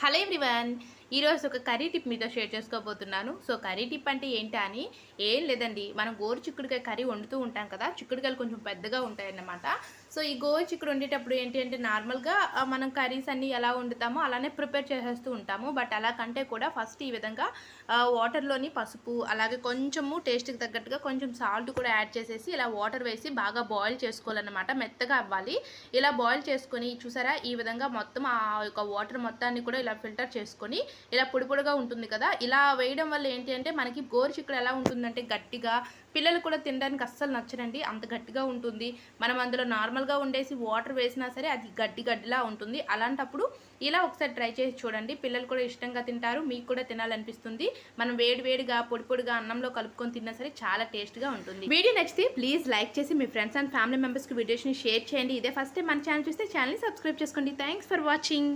Hello everyone, ఈరోజు ఒక curry tip మీతో షేర్ చేసుకోబోతున్నాను. సో కర్రీ టిప్ అంటే ఏంటి అని ఏం లేదండి, మనం గోరు చిక్కుడుకాయ కర్రీ వండుతూ ఉంటాం కదా. చిక్కుడుకాయలు కొంచెం పెద్దగా ఉంటాయన్నమాట. సో ఈ గోరు చిక్కుడు వండేటప్పుడు ఏంటి అంటే నార్మల్గా మనం కర్రీస్ అన్నీ ఎలా వండుతామో అలానే ప్రిపేర్ చేసేస్తూ ఉంటాము. బట్ అలా కంటే కూడా ఫస్ట్ ఈ విధంగా వాటర్లోని పసుపు అలాగే కొంచెము టేస్ట్కి తగ్గట్టుగా కొంచెం సాల్ట్ కూడా యాడ్ చేసేసి ఇలా వాటర్ వేసి బాగా బాయిల్ చేసుకోవాలన్నమాట. మెత్తగా అవ్వాలి. ఇలా బాయిల్ చేసుకొని చూసారా, ఈ విధంగా మొత్తం ఆ యొక్క వాటర్ మొత్తాన్ని కూడా ఇలా ఫిల్టర్ చేసుకొని ఇలా పొడి పొడిగా ఉంటుంది కదా. ఇలా వేయడం వల్ల ఏంటి అంటే మనకి గోరు చిక్కుడు ఎలా ఉంటుందంటే గట్టిగా, పిల్లలు కూడా తినడానికి అస్సలు నచ్చరండి, అంత గట్టిగా ఉంటుంది. మనం అందులో నార్మల్గా ఉండేసి వాటర్ వేసినా సరే అది గడ్డిలా ఉంటుంది. అలాంటప్పుడు ఇలా ఒకసారి ట్రై చేసి చూడండి, పిల్లలు కూడా ఇష్టంగా తింటారు, మీకు కూడా తినాలనిపిస్తుంది. మనం వేడిగా పొడి పొడిగా అన్నంలో కలుపుకొని తిన్నా సరే చాలా టేస్ట్గా ఉంటుంది. వీడియో నచ్చితే ప్లీజ్ లైక్ చేసి మీ ఫ్రెండ్స్ అండ్ ఫ్యామిలీ మెంబర్స్కి వీడియోస్ని షేర్ చేయండి. ఇదే ఫస్ట్ టైం మన ఛానల్ చూస్తే ఛానల్ని సబ్స్క్రైబ్ చేసుకోండి. Thanks for watching.